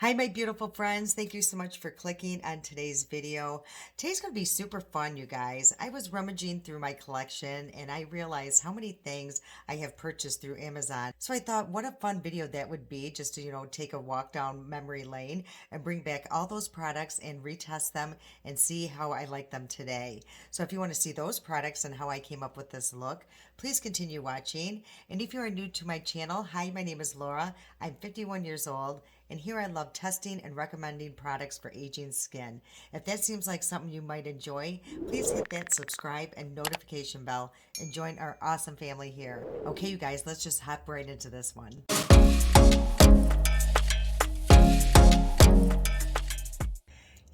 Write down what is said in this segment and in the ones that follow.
Hi, my beautiful friends. Thank you so much for clicking on today's video. Today's going to be super fun, you guys. I was rummaging through my collection and I realized how many things I have purchased through Amazon. So I thought, what a fun video that would be just to, take a walk down memory lane and bring back all those products and retest them and see how I like them today. So if you want to see those products and how I came up with this look, please continue watching. And if you are new to my channel, hi, my name is Laura. I'm 51 years old. And here I love testing and recommending products for aging skin. If that seems like something you might enjoy, please hit that subscribe and notification bell and join our awesome family here. Okay, you guys, let's just hop right into this one.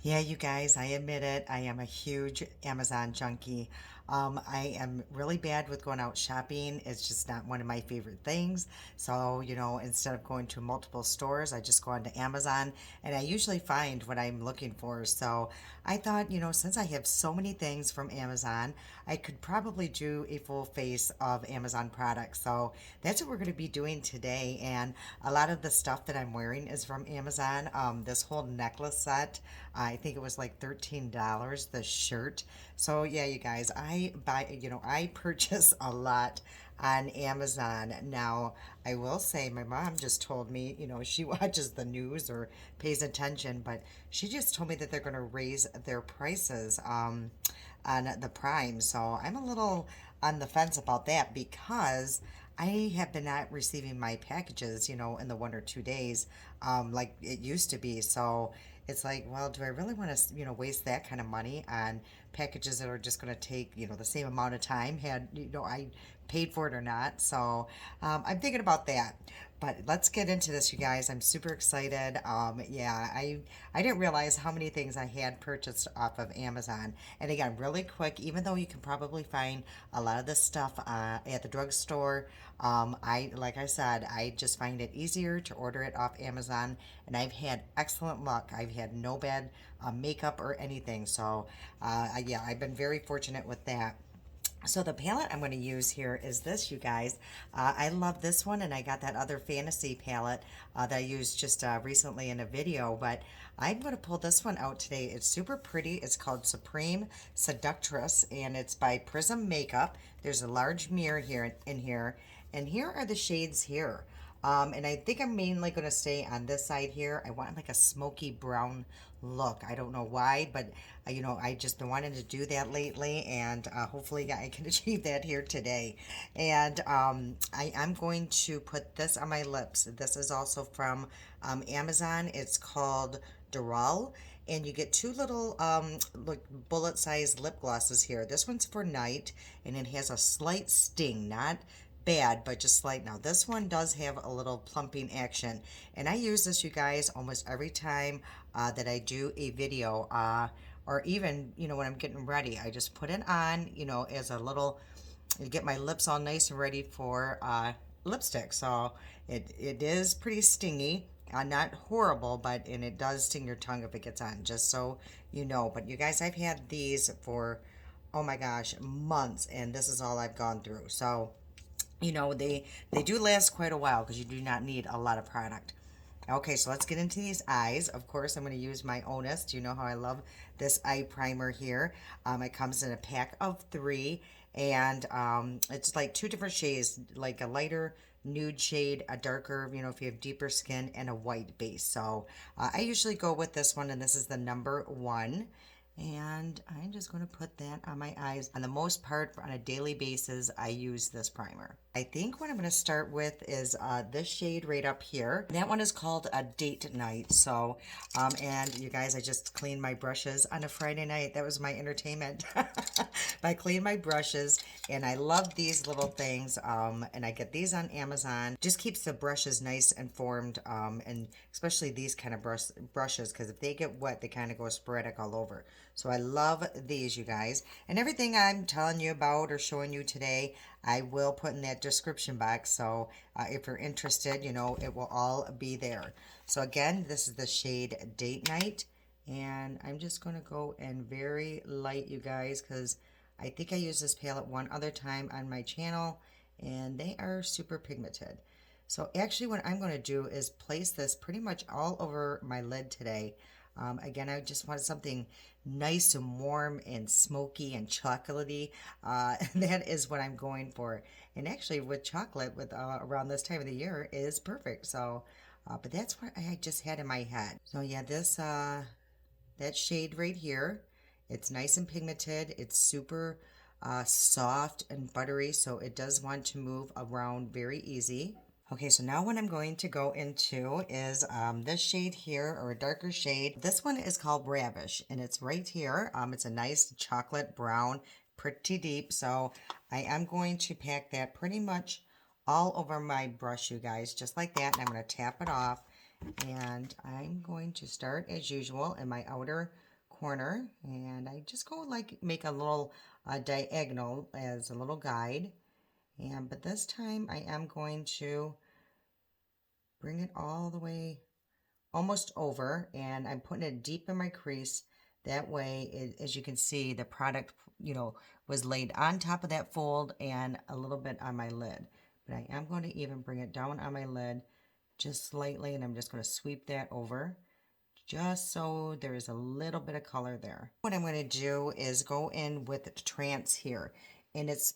Yeah, you guys, I admit it. I am a huge Amazon junkie. I am really bad with going out shopping. It's just not one of my favorite things. So, instead of going to multiple stores, I just go onto Amazon and I usually find what I'm looking for. So I thought, since I have so many things from Amazon, I could probably do a full face of Amazon products. So that's what we're going to be doing today. And a lot of the stuff that I'm wearing is from Amazon. This whole necklace set, I think it was like $13, the shirt. So yeah, you guys, I purchase a lot on Amazon. Now, I will say my mom just told me, she watches the news or pays attention, but she just told me that they're going to raise their prices on the Prime. So I'm a little on the fence about that because I have been not receiving my packages, in the 1 or 2 days, like it used to be. So it's like, well, do I really want to, waste that kind of money on packages that are just going to take, the same amount of time had, I paid for it or not. So I'm thinking about that. But let's get into this, you guys. I'm super excited. Yeah, I didn't realize how many things I had purchased off of Amazon. And again, really quick, even though you can probably find a lot of this stuff at the drugstore, like I said, I just find it easier to order it off Amazon, and I've had excellent luck. I've had no bad makeup or anything. So, yeah, I've been very fortunate with that. So the palette I'm going to use here is this, you guys. I love this one, and I got that other fantasy palette that I used just recently in a video, but I'm going to pull this one out today. It's super pretty. It's called Supreme Seductress, and it's by Prism Makeup. There's a large mirror here in here, and here are the shades here. And I think I'm mainly going to stay on this side here. I want like a smoky brown look. I don't know why, but I just been wanting to do that lately, and hopefully I can achieve that here today. And I'm going to put this on my lips. This is also from Amazon. It's called derol, and you get two little like bullet-sized lip glosses here. This one's for night, and it has a slight sting, not bad, but just slight. Now this one does have a little plumping action, and I use this, you guys, almost every time that I do a video, or even when I'm getting ready. I just put it on, as a little, get my lips all nice and ready for lipstick. So it is pretty stingy. Not horrible, and it does sting your tongue if it gets on, just so you know. But you guys, I've had these for, oh my gosh, months, and this is all I've gone through. So they do last quite a while because you do not need a lot of product. Okay, so let's get into these eyes. Of course, I'm going to use my Honest. You know how I love this eye primer here. It comes in a pack of 3, and it's like 2 different shades, like a lighter nude shade, a darker, if you have deeper skin, and a white base. So I usually go with this one, and this is the number 1. And I'm just going to put that on my eyes. On the most part, on a daily basis, I use this primer. I think what I'm going to start with is this shade right up here. That one is called a Date Night. So, and you guys, I just cleaned my brushes on a Friday night. That was my entertainment. I cleaned my brushes, and I love these little things. And I get these on Amazon. Just keeps the brushes nice and formed, and especially these kind of brushes, because if they get wet, they kind of go sporadic all over. So I love these, you guys. And everything I'm telling you about or showing you today, I will put in that description box. So if you're interested, it will all be there. So again, this is the shade Date Night. And I'm just going to go in very light, you guys, because I think I used this palette one other time on my channel, and they are super pigmented. So actually what I'm going to do is place this pretty much all over my lid today. Again, I just want something nice and warm and smoky and chocolatey. That is what I'm going for. And actually with chocolate with around this time of the year is perfect. So, but that's what I just had in my head. So yeah, this that shade right here, it's nice and pigmented. It's super soft and buttery, so it does want to move around very easy. Okay, so now what I'm going to go into is this shade here, or a darker shade. This one is called Ravish, and it's right here. It's a nice chocolate brown, pretty deep. So I am going to pack that pretty much all over my brush, you guys, just like that. And I'm going to tap it off. And I'm going to start as usual in my outer corner. And I just go like make a little diagonal as a little guide. And but this time I am going to bring it all the way almost over, and I'm putting it deep in my crease. That way, as you can see, the product, was laid on top of that fold and a little bit on my lid. But I am going to even bring it down on my lid just slightly, and I'm just going to sweep that over just so there is a little bit of color there. What I'm going to do is go in with the Trance here, and it's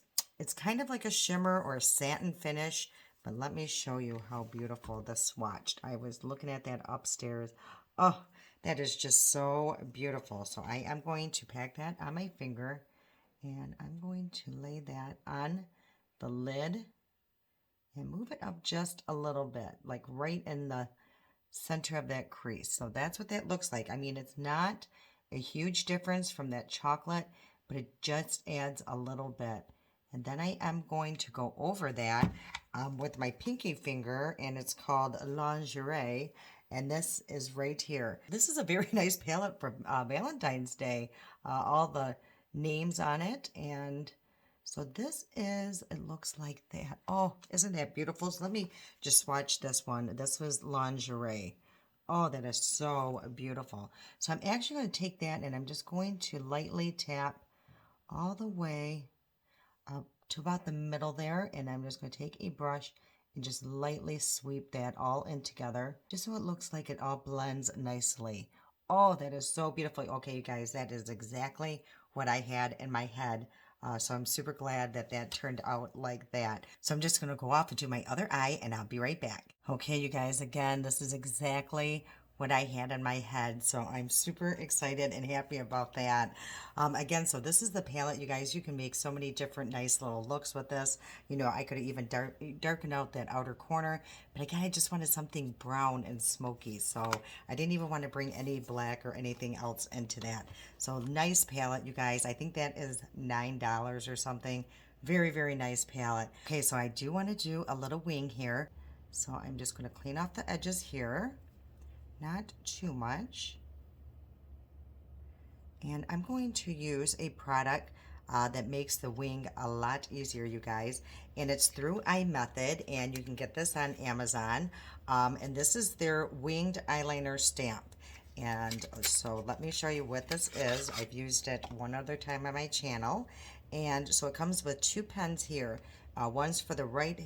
kind of like a shimmer or a satin finish, but let me show you how beautiful this swatched. I was looking at that upstairs. Oh, that is just so beautiful. So I am going to pack that on my finger, and I'm going to lay that on the lid and move it up just a little bit, like right in the center of that crease. So that's what that looks like. I mean, it's not a huge difference from that chocolate, but it just adds a little bit. And then I am going to go over that with my pinky finger, and it's called Lingerie. And this is right here. This is a very nice palette for Valentine's Day. All the names on it. And so this is, it looks like that. Oh, isn't that beautiful? So let me just swatch this one. This was Lingerie. Oh, that is so beautiful. So I'm actually going to take that and I'm just going to lightly tap all the way up to about the middle there. And I'm just going to take a brush and just lightly sweep that all in together, just so it looks like it all blends nicely. Oh, that is so beautiful. Okay, you guys, that is exactly what I had in my head. So I'm super glad that that turned out like that. So I'm just going to go off and do my other eye, and I'll be right back. Okay, you guys, again, this is exactly what I had in my head. So I'm super excited and happy about that. Again, so this is the palette, you guys. You can make so many different nice little looks with this. I could have even darkened out that outer corner, but again, I just wanted something brown and smoky. So I didn't even want to bring any black or anything else into that. So nice palette, you guys. I think that is $9 or something. Very, very nice palette. Okay, so I do want to do a little wing here. So I'm just going to clean off the edges here. Not too much. And I'm going to use a product that makes the wing a lot easier, you guys. And it's through iMethod, and you can get this on Amazon. And this is their winged eyeliner stamp. And so let me show you what this is. I've used it one other time on my channel. And so it comes with two pens here. One's for the right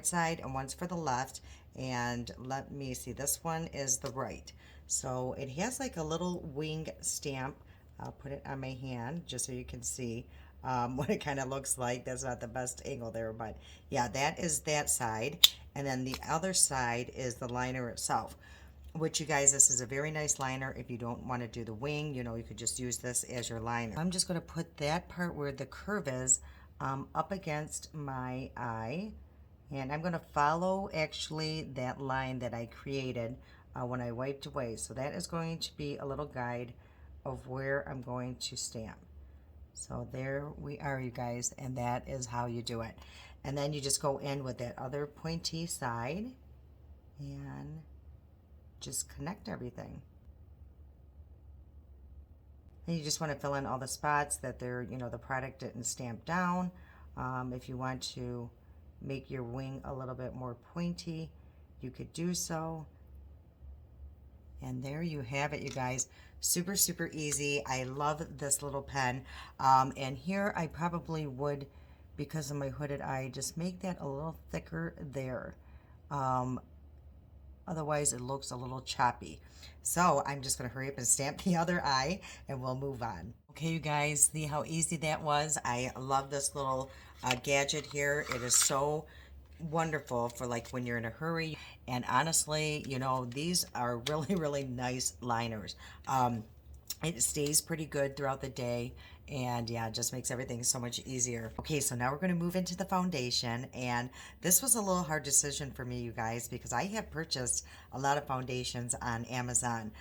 side and one's for the left. And let me see, this one is the right. So it has like a little wing stamp. I'll put it on my hand just so you can see what it kind of looks like. That's not the best angle there, but yeah, that is that side. And then the other side is the liner itself, which, you guys, this is a very nice liner. If you don't want to do the wing, you could just use this as your liner. I'm just going to put that part where the curve is up against my eye. And I'm going to follow actually that line that I created when I wiped away. So that is going to be a little guide of where I'm going to stamp. So there we are, you guys, and that is how you do it. And then you just go in with that other pointy side and just connect everything. And you just want to fill in all the spots that the product didn't stamp down. If you want to make your wing a little bit more pointy, you could do so. And there you have it, you guys. Super, super easy. I love this little pen. And here I probably would, because of my hooded eye, just make that a little thicker there. Um, Otherwise, it looks a little choppy. So I'm just going to hurry up and stamp the other eye and we'll move on. Okay, you guys, see how easy that was? I love this little gadget here. It is so wonderful for like when you're in a hurry. And honestly, you know, these are really, really nice liners. It stays pretty good throughout the day, and yeah, it just makes everything so much easier. Okay, so now we're going to move into the foundation, and this was a little hard decision for me, you guys, because I have purchased a lot of foundations on Amazon,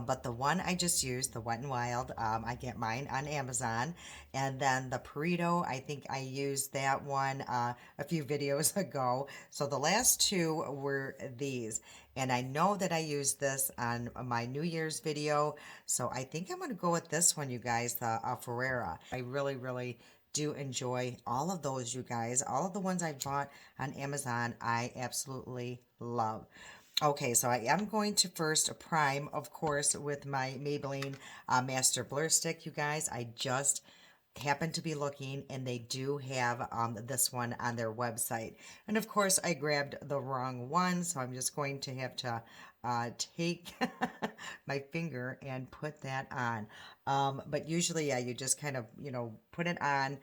but the one I just used, the Wet n Wild, I get mine on Amazon, and then the Perito, I think I used that one a few videos ago. So the last two were these, and I know that I used this on my New Year's video, so I think I'm going to go with this one, you guys, the Ferrera. I really, really do enjoy all of those, you guys. All of the ones I bought on Amazon, I absolutely love. Okay, so I am going to first prime, of course, with my Maybelline Master Blur Stick, you guys. I just happen to be looking and they do have this one on their website, and of course I grabbed the wrong one, so I'm just going to have to take my finger and put that on, but usually, yeah, you just kind of, you know, put it on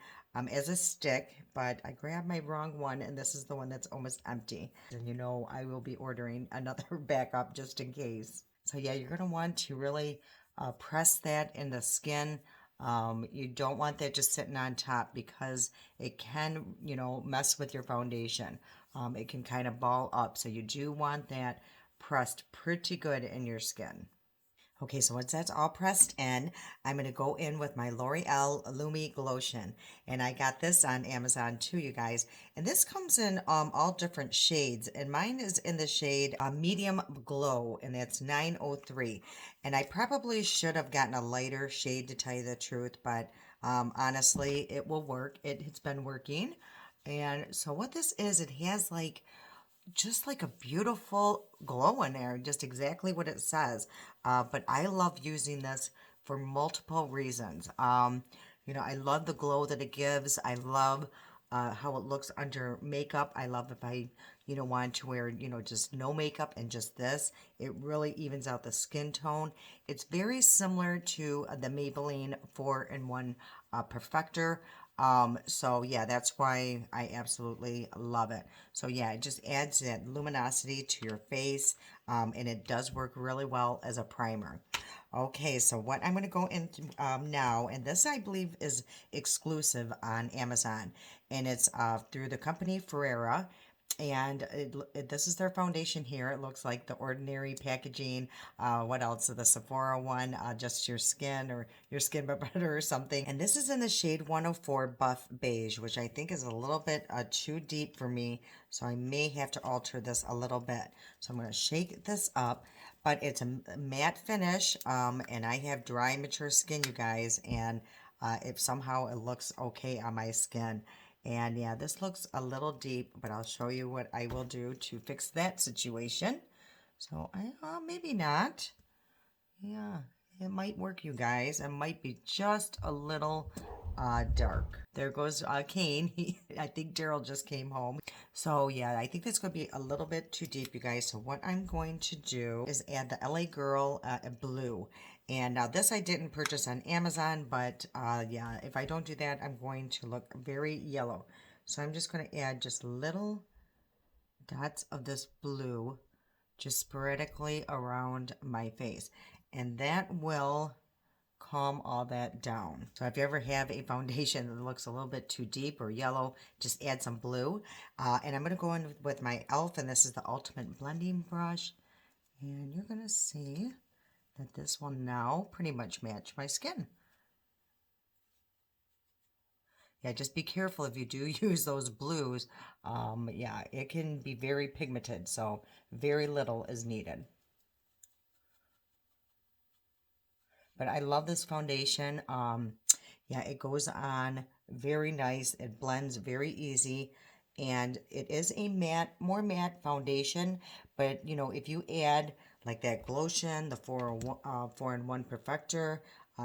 as a stick, but I grabbed my wrong one and this is the one that's almost empty, and you know I will be ordering another backup just in case. So yeah, you're going to want to really press that in the skin. You don't want that just sitting on top because it can, you know, mess with your foundation. It can kind of ball up. So you do want that pressed pretty good in your skin. Okay, so once that's all pressed in, I'm going to go in with my L'Oreal Lumi Glotion. And I got this on Amazon too, you guys. And this comes in all different shades. And mine is in the shade Medium Glow, and that's 903. And I probably should have gotten a lighter shade to tell you the truth, but honestly, it will work. It's been working. And so what this is, it has like just like a beautiful glow in there, just exactly what it says. But I love using this for multiple reasons. You know, I love the glow that it gives. I love how it looks under makeup. I love if I, you know, want to wear, you know, just no makeup and just this. It really evens out the skin tone. It's very similar to the Maybelline 4-in-1 Perfector. So yeah, that's why I absolutely love it. So yeah, it just adds that luminosity to your face, and it does work really well as a primer. Okay, so what I'm going to go into now, and this I believe is exclusive on Amazon, and it's through the company Ferrera, and this is their foundation here. It looks like the ordinary packaging. What else? The Sephora one, just your skin or your skin but better or something. And this is in the shade 104 Buff Beige, which I think is a little bit too deep for me. So I may have to alter this a little bit. So I'm going to shake this up. But it's a matte finish, and I have dry, mature skin, you guys. And if somehow it looks okay on my skin. And yeah, this looks a little deep, but I'll show you what I will do to fix that situation. So maybe not. Yeah, it might work, you guys. It might be just a little dark. There goes Kane. I think Daryl just came home. So yeah, I think that's going to be a little bit too deep, you guys. So what I'm going to do is add the LA Girl blue. And now this I didn't purchase on Amazon, but yeah, if I don't do that, I'm going to look very yellow. So I'm just going to add just little dots of this blue just sporadically around my face. And that will calm all that down. So if you ever have a foundation that looks a little bit too deep or yellow, just add some blue. And I'm going to go in with my e.l.f. and this is the Ultimate Blending Brush. And you're going to see that this will now pretty much match my skin. Yeah, just be careful if you do use those blues. Yeah, it can be very pigmented, so very little is needed. But I love this foundation. Yeah, it goes on very nice. It blends very easy. And it is a matte, more matte foundation. But, you know, if you add like that Glotion, the 4-in-1 Perfector,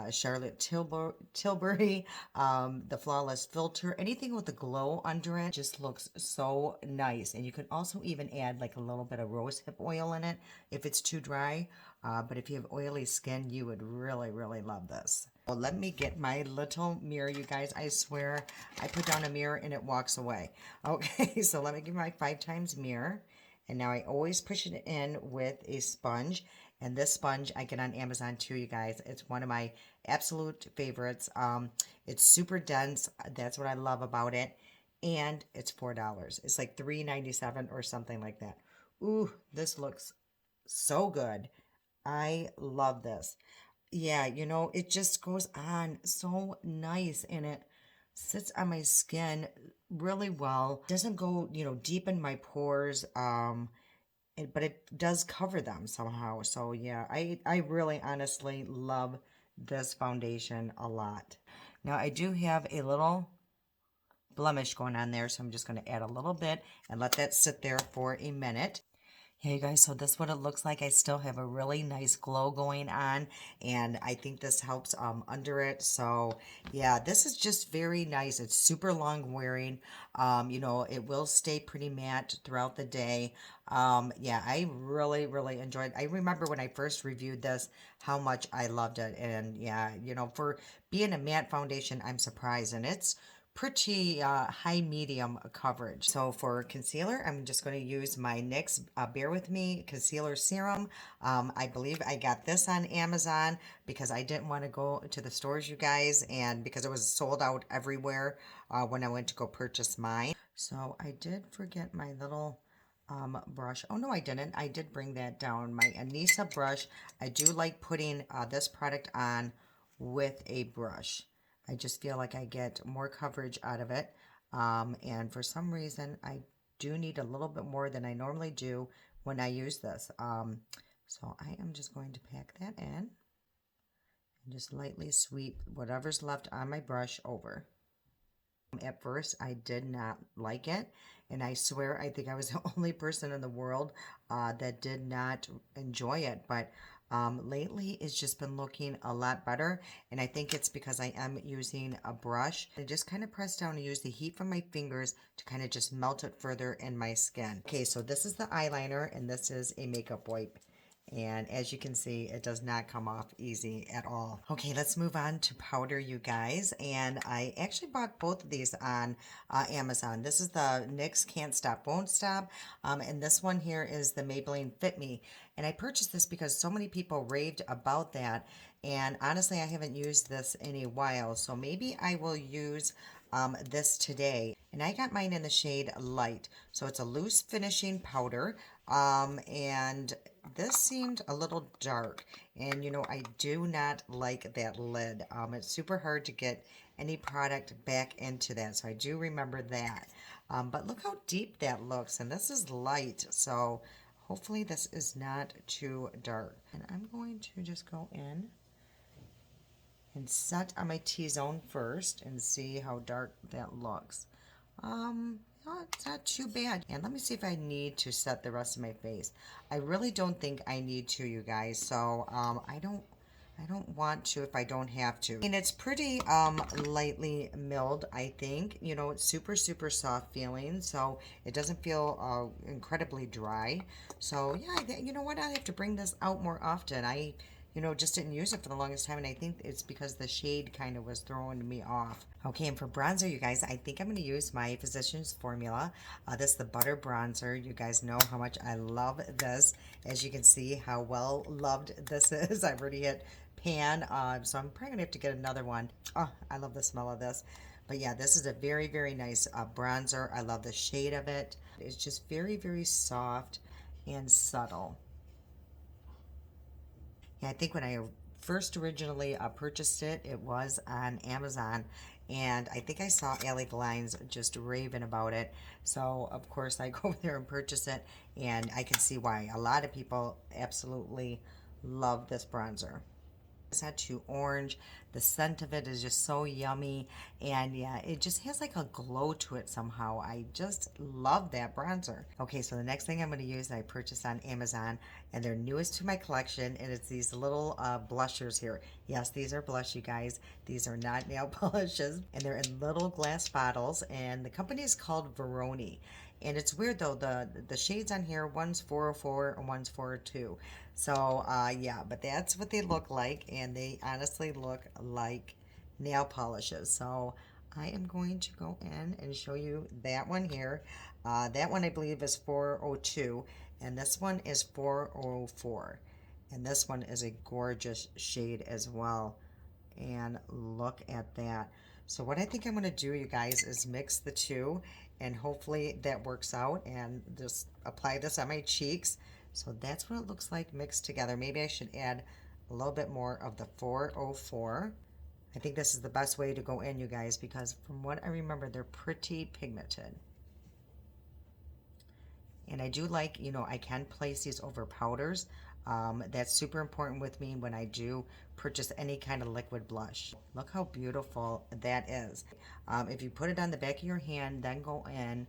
Charlotte Tilbury, the Flawless Filter, anything with a glow under it just looks so nice. And you can also even add like a little bit of rosehip oil in it if it's too dry. But if you have oily skin, you would really, really love this. Well, let me get my little mirror, you guys. I swear I put down a mirror and it walks away. Okay, so let me give my 5 times mirror. And now I always push it in with a sponge. And this sponge I get on Amazon too, you guys. It's one of my absolute favorites. It's super dense. That's what I love about it. And it's $4. It's like $3.97 or something like that. Ooh, this looks so good. I love this. Yeah, it just goes on so nice and it sits on my skin really well. Doesn't go, deep in my pores. But it does cover them somehow. So yeah, I really honestly love this foundation a lot. Now I do have a little blemish going on there, so I'm just going to add a little bit and let that sit there for a minute. Hey guys, so this is what it looks like. I still have a really nice glow going on, and I think this helps under it. So yeah, this is just very nice. It's super long wearing. It will stay pretty matte throughout the day. Yeah, I really, really enjoyed. I remember when I first reviewed this, how much I loved it, and yeah, for being a matte foundation, I'm surprised, and it's pretty high medium coverage. So for concealer, I'm just going to use my NYX Bear With Me Concealer Serum. I believe I got this on Amazon because I didn't want to go to the stores, you guys, and because it was sold out everywhere when I went to go purchase mine. So I did forget my little brush. Oh, no, I didn't. I did bring that down. My Anissa brush. I do like putting this product on with a brush. I just feel like I get more coverage out of it. And for some reason, I do need a little bit more than I normally do when I use this. So I am just going to pack that in and just lightly sweep whatever's left on my brush over. At first, I did not like it, and I swear I think I was the only person in the world that did not enjoy it. But lately, it's just been looking a lot better, and I think it's because I am using a brush. I just kind of press down and use the heat from my fingers to kind of just melt it further in my skin. Okay, so this is the eyeliner, and this is a makeup wipe. And as you can see, it does not come off easy at all. Okay, let's move on to powder, you guys. And I actually bought both of these on Amazon. This is the NYX Can't Stop, Won't Stop. And this one here is the Maybelline Fit Me. And I purchased this because so many people raved about that. And honestly, I haven't used this in a while. So maybe I will use this today. And I got mine in the shade Light. So it's a loose finishing powder. And this seemed a little dark. And I do not like that lid. It's super hard to get any product back into that. So I do remember that. But look how deep that looks. And this is light. So hopefully this is not too dark. And I'm going to just go in and set on my T-zone first and see how dark that looks. No, it's not too bad. And let me see if I need to set the rest of my face. I really don't think I need to, you guys. So I don't want to if I don't have to. And it's pretty lightly milled, I think. It's super, super soft feeling, so it doesn't feel incredibly dry. So yeah, you know what? I have to bring this out more often. I just didn't use it for the longest time, and I think it's because the shade kind of was throwing me off. Okay, and for bronzer, you guys, I think I'm going to use my Physicians Formula. This is the Butter Bronzer. You guys know how much I love this. As you can see, how well loved this is. I've already hit pan, so I'm probably going to have to get another one. Oh, I love the smell of this. But yeah, this is a very, very nice bronzer. I love the shade of it. It's just very, very soft and subtle. Yeah, I think when I first originally purchased it, it was on Amazon, and I think I saw Allie Glines just raving about it. So of course I go over there and purchase it, and I can see why. A lot of people absolutely love this bronzer. It's not too orange. The scent of it is just so yummy. And yeah, it just has like a glow to it somehow. I just love that bronzer. Okay, so the next thing I'm going to use that I purchased on Amazon, and they're newest to my collection, and it's these little blushers here. Yes, these are blush, you guys. These are not nail polishes, and they're in little glass bottles, and the company is called Veroni. And it's weird though, the shades on here, one's 404 and one's 402. So yeah, but that's what they look like, and they honestly look like nail polishes. So I am going to go in and show you that one here. That one I believe is 402, and this one is 404. And this one is a gorgeous shade as well. And look at that. So what I think I'm going to do, you guys, is mix the two, and hopefully that works out, and just apply this on my cheeks. So that's what it looks like mixed together. Maybe I should add a little bit more of the 404. I think this is the best way to go in, you guys, because from what I remember, they're pretty pigmented. And I do like, I can place these over powders. That's super important with me when I do purchase any kind of liquid blush. Look how beautiful that is. If you put it on the back of your hand, then go in,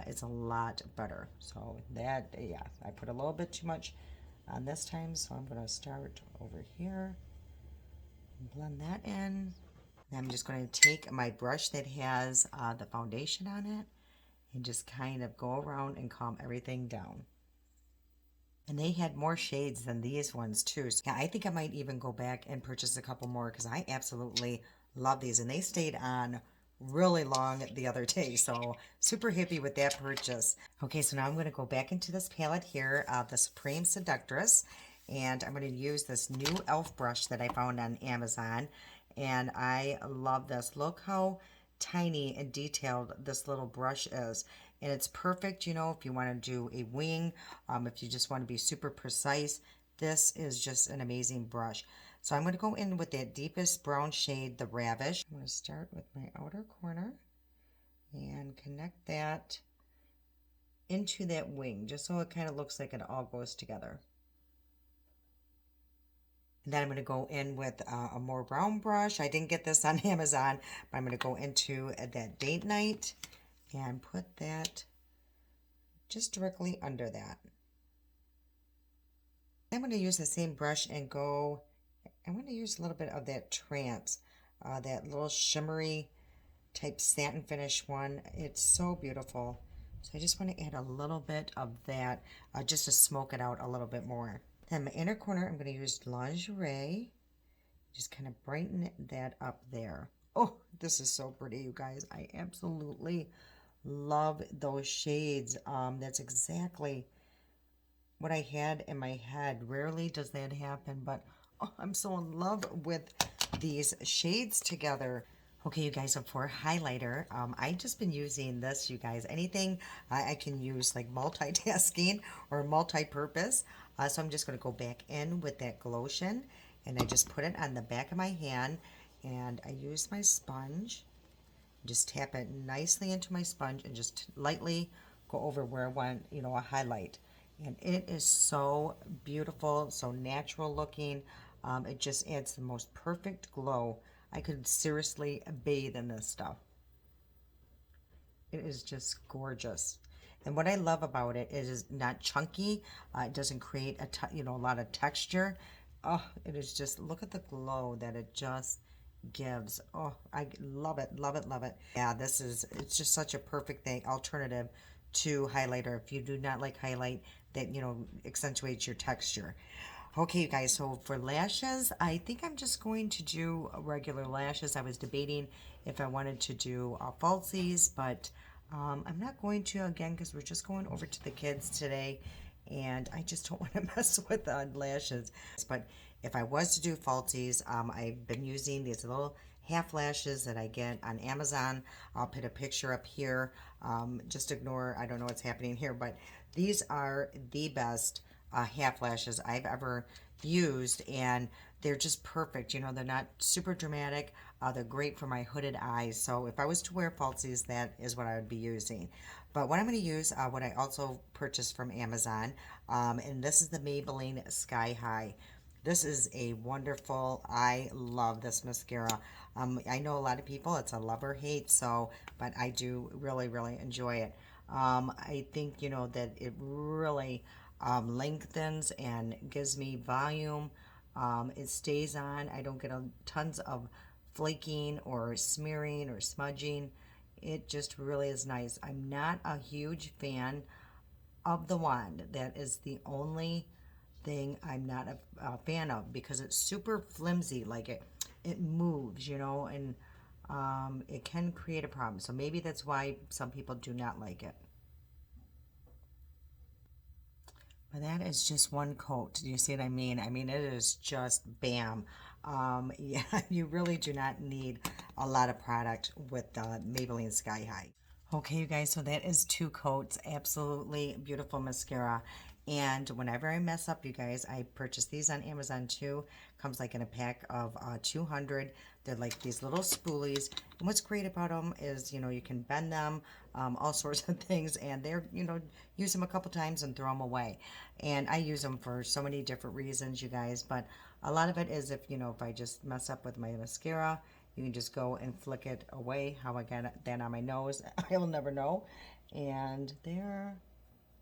it's a lot better. So that, yeah, I put a little bit too much on this time, so I'm going to start over here and blend that in. Then I'm just going to take my brush that has the foundation on it and just kind of go around and calm everything down. And they had more shades than these ones too. So yeah, I think I might even go back and purchase a couple more because I absolutely love these. And they stayed on really long the other day. So super happy with that purchase. Okay, so now I'm going to go back into this palette here, the Supreme Seductress. And I'm going to use this new e.l.f. brush that I found on Amazon. And I love this. Look how tiny and detailed this little brush is. And it's perfect, if you want to do a wing, if you just want to be super precise. This is just an amazing brush. So I'm going to go in with that deepest brown shade, the Ravish. I'm going to start with my outer corner and connect that into that wing, just so it kind of looks like it all goes together. And then I'm going to go in with a more brown brush. I didn't get this on Amazon, but I'm going to go into that Day&Night and put that just directly under that. I'm going to use the same brush and I'm going to use a little bit of that Trance, that little shimmery type satin finish one. It's so beautiful. So I just want to add a little bit of that just to smoke it out a little bit more. Then my inner corner, I'm going to use Lingerie. Just kind of brighten that up there. Oh, this is so pretty, you guys. I absolutely love those shades. That's exactly what I had in my head. Rarely does that happen, but oh, I'm so in love with these shades together. Okay, you guys, so for highlighter, I've just been using this, you guys. Anything I can use, like multitasking or multi-purpose. So I'm just going to go back in with that Glotion, and I just put it on the back of my hand, and I use my sponge. Just tap it nicely into my sponge and just lightly go over where I want, a highlight. And it is so beautiful, so natural looking. It just adds the most perfect glow. I could seriously bathe in this stuff. It is just gorgeous. And what I love about it is not chunky. It doesn't create a lot of texture. Oh, it is just, look at the glow that it just gives. Oh, I love it, love it, love it. Yeah, it's just such a perfect alternative to highlighter. If you do not like highlight that, accentuates your texture. Okay, you guys, so for lashes, I think I'm just going to do regular lashes. I was debating if I wanted to do falsies, but I'm not going to, again, because we're just going over to the kids today, and I just don't want to mess with lashes. But if I was to do falsies, I've been using these little half lashes that I get on Amazon. I'll put a picture up here. Just ignore, I don't know what's happening here, but these are the best half lashes I've ever used, and they're just perfect. They're not super dramatic. They're great for my hooded eyes. So if I was to wear falsies, that is what I would be using. But what I'm going to use, what I also purchased from Amazon, and this is the Maybelline Sky High. This is a wonderful, I love this mascara. I know a lot of people, it's a love or hate, so, but I do really, really enjoy it. I think, that it really lengthens and gives me volume. It stays on. I don't get tons of flaking or smearing or smudging. It just really is nice. I'm not a huge fan of the wand. That is the only thing I'm not a fan of because it's super flimsy. Like it moves, and it can create a problem. So maybe that's why some people do not like it. But that is just one coat. Do you see what I mean? I mean, it is just bam. Yeah, you really do not need a lot of product with Maybelline Sky High. Okay, you guys, so that is two coats. Absolutely beautiful mascara. And whenever I mess up, you guys, I purchase these on Amazon too. Comes like in a pack of 200. They're like these little spoolies. And what's great about them is, you can bend them, all sorts of things, and they're, use them a couple times and throw them away. And I use them for so many different reasons, you guys. But a lot of it is if I just mess up with my mascara, you can just go and flick it away. How I got that on my nose, I'll never know. And there,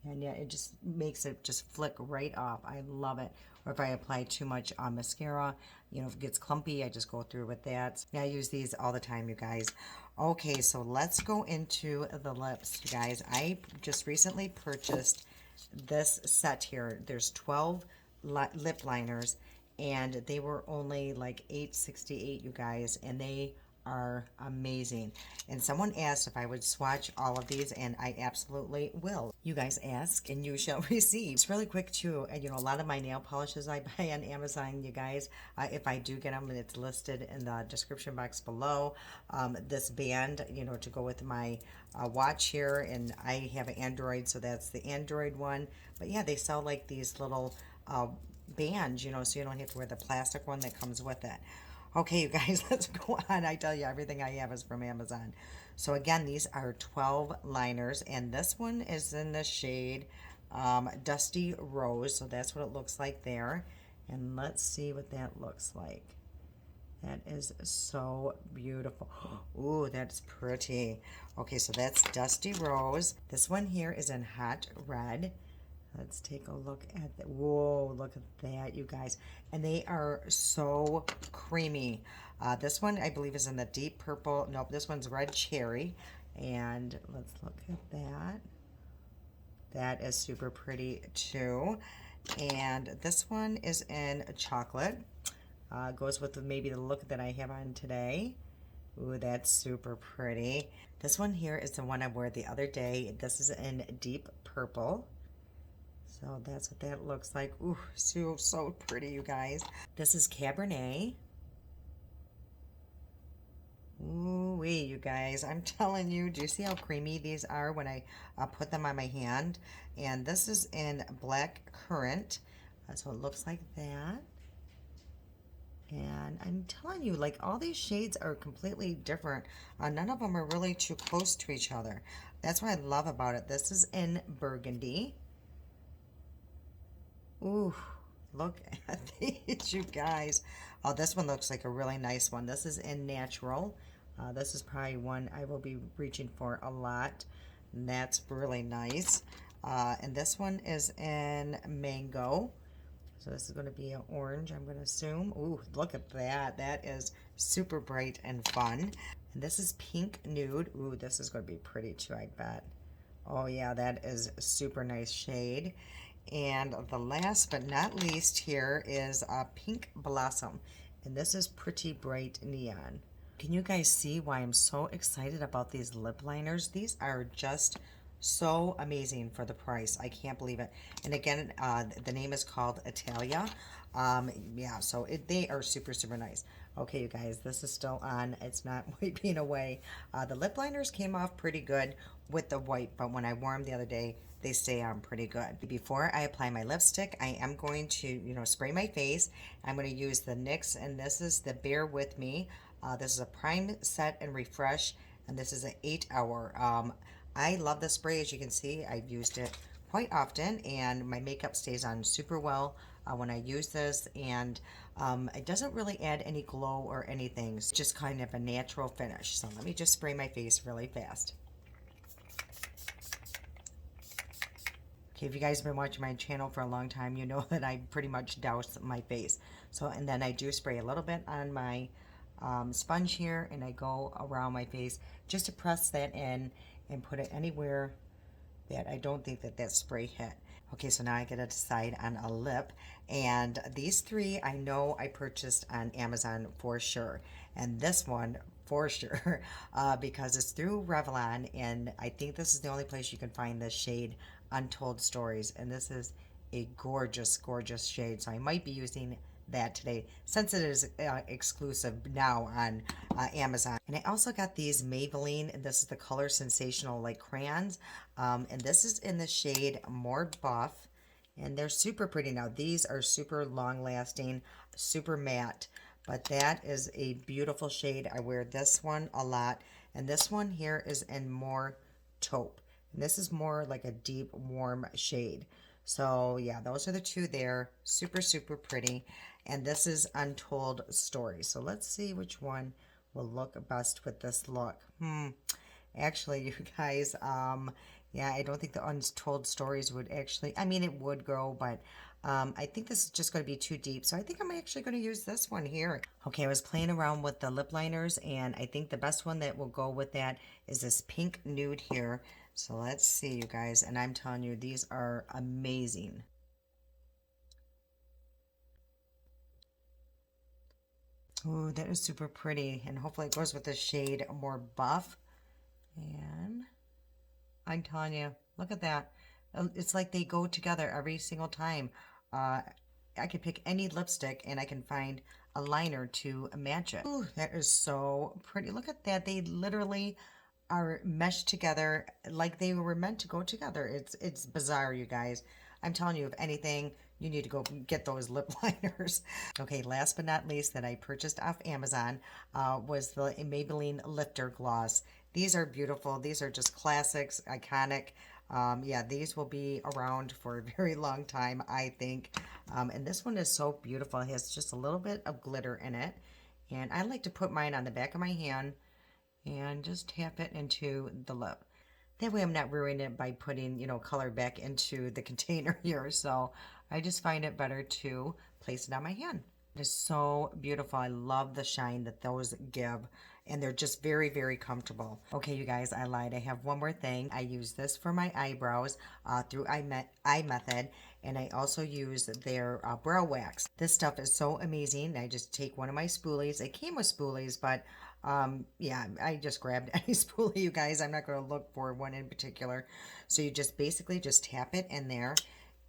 and yeah, it just makes it just flick right off. I love it. Or if I apply too much mascara, if it gets clumpy, I just go through with that. Yeah, I use these all the time, you guys. Okay, so let's go into the lips, you guys. I just recently purchased this set here. There's 12 lip liners, and they were only like $8.68, you guys, and they are amazing. And someone asked if I would swatch all of these, and I absolutely will. You guys ask and you shall receive. It's really quick too. And a lot of my nail polishes I buy on Amazon, you guys. If I do get them, and it's listed in the description box below. This band, to go with my watch here, and I have an Android, so that's the Android one. But yeah, they sell like these little bands, so you don't have to wear the plastic one that comes with it. Okay, you guys, let's go on. I tell you, everything I have is from Amazon. So again, these are 12 liners, and this one is in the shade Dusty Rose, so that's what it looks like there. And let's see what that looks like. That is so beautiful. Ooh, that's pretty. Okay, so that's Dusty Rose. This one here is in Hot Red. Let's take a look at that. Whoa, look at that, you guys. And they are so creamy. This one, I believe, is in the deep purple. Nope, this one's red cherry. And let's look at that. That is super pretty, too. And this one is in chocolate. Goes with maybe the look that I have on today. Ooh, that's super pretty. This one here is the one I wore the other day. This is in deep purple. So that's what that looks like. Ooh, so pretty, you guys. This is Cabernet. Ooh-wee, you guys. I'm telling you, do you see how creamy these are when I put them on my hand? And this is in Black Currant. So it looks like that. And I'm telling you, like, all these shades are completely different. None of them are really too close to each other. That's what I love about it. This is in Burgundy. Ooh, look at these, you guys. Oh, this one looks like a really nice one. This is in Natural. This is probably one I will be reaching for a lot. And that's really nice. And this one is in Mango. So this is going to be an orange, I'm going to assume. Ooh, look at that. That is super bright and fun. And this is Pink Nude. Ooh, this is going to be pretty too, I bet. Oh yeah, that is a super nice shade. And the last but not least here is Pink Blossom. And this is pretty bright neon. Can you guys see why I'm so excited about these lip liners? These are just so amazing for the price. I can't believe it. And again, the name is called Italia. Yeah, so they are super, super nice. Okay, you guys, this is still on. It's not wiping away. The lip liners came off pretty good with the wipe, but when I wore them the other day, they stay on pretty good. Before I apply my lipstick, I am going to, spray my face. I'm going to use the NYX, and this is the Bear With Me. This is a Prime Set and Refresh, and this is an 8-hour. I love this spray. As you can see, I've used it quite often, and my makeup stays on super well. when I use this, and it doesn't really add any glow or anything. It's just kind of a natural finish. So let me just spray my face really fast. Okay, if you guys have been watching my channel for a long time, you know that I pretty much douse my face. So, and then I do spray a little bit on my sponge here, and I go around my face just to press that in and put it anywhere that I don't think that that spray hit. Okay, so now I get to decide on a lip, and these three I know I purchased on Amazon for sure, and this one for sure because it's through Revlon, and I think this is the only place you can find this shade, Untold Stories, and this is a gorgeous, gorgeous shade. So I might be using that today since it is exclusive now on Amazon. And I also got these Maybelline, and this is the Color Sensational like crayons, and this is in the shade More Buff, and they're super pretty. Now these are super long lasting, super matte, but that is a beautiful shade. I wear this one a lot, and this one here is in More Taupe, and this is more like a deep warm shade. So yeah, those are the two there. Super, super pretty. And this is Untold Stories. So let's see which one will look best with this look. Actually, you guys, yeah, I don't think the Untold Stories would actually, I mean, it would go, but I think this is just going to be too deep. So I think I'm actually going to use this one here. Okay, I was playing around with the lip liners, and I think the best one that will go with that is this pink nude here. So let's see, you guys, and I'm telling you, these are amazing. Ooh, that is super pretty, and hopefully it goes with the shade More Buff. And I'm telling you, look at that. It's like they go together every single time. I could pick any lipstick and I can find a liner to match it. Ooh, that is so pretty. Look at that. They literally are meshed together like they were meant to go together. It's bizarre, you guys. I'm telling you, if anything, you need to go get those lip liners. Okay, last but not least that I purchased off Amazon was the Maybelline Lifter Gloss. These are beautiful. These are just classics, iconic. Yeah, these will be around for a very long time, I think. And this one is so beautiful. It has just a little bit of glitter in it. And I like to put mine on the back of my hand and just tap it into the lip. That way I'm not ruining it by putting, color back into the container here. So I just find it better to place it on my hand. It is so beautiful. I love the shine that those give, and they're just very, very comfortable. Okay, you guys, I lied. I have one more thing. I use this for my eyebrows through iMethod, and I also use their brow wax. This stuff is so amazing. I just take one of my spoolies. It came with spoolies, but yeah, I just grabbed any spoolie, you guys. I'm not going to look for one in particular. So you just basically just tap it in there,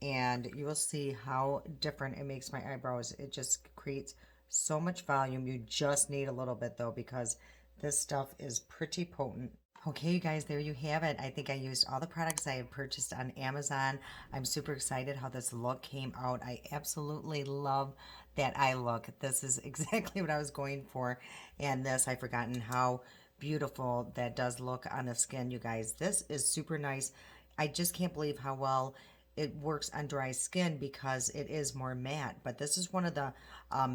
and you will see how different it makes my eyebrows. It just creates so much volume. You just need a little bit though, because this stuff is pretty potent. Okay, you guys, there you have it. I think I used all the products I have purchased on Amazon. I'm super excited how this look came out. I absolutely love that eye look. This is exactly what I was going for. And this, I've forgotten how beautiful that does look on the skin, you guys. This is super nice. I just can't believe how well it works on dry skin because it is more matte. But this is one of the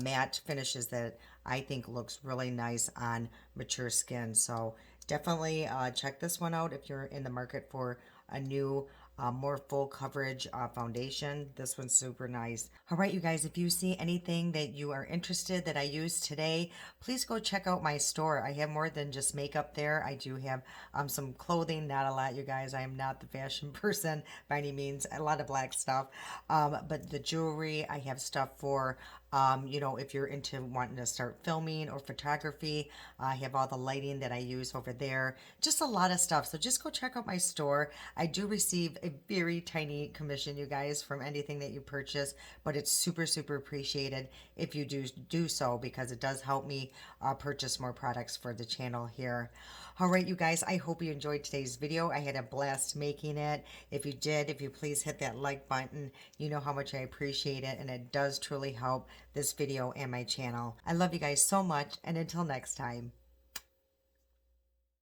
matte finishes that I think looks really nice on mature skin. So definitely check this one out if you're in the market for a new more full coverage foundation. This one's super nice. All right, you guys, if you see anything that you are interested that I used today, please go check out my store. I have more than just makeup there. I do have some clothing, not a lot, you guys. I am not the fashion person by any means. A lot of black stuff. But the jewelry, I have stuff for if you're into wanting to start filming or photography, I have all the lighting that I use over there. Just a lot of stuff. So just go check out my store. I do receive a very tiny commission, you guys, from anything that you purchase, but it's super, super appreciated if you do so, because it does help me purchase more products for the channel here. All right, you guys, I hope you enjoyed today's video. I had a blast making it. If you did, if you please hit that like button, you know how much I appreciate it, and it does truly help this video and my channel. I love you guys so much, and until next time.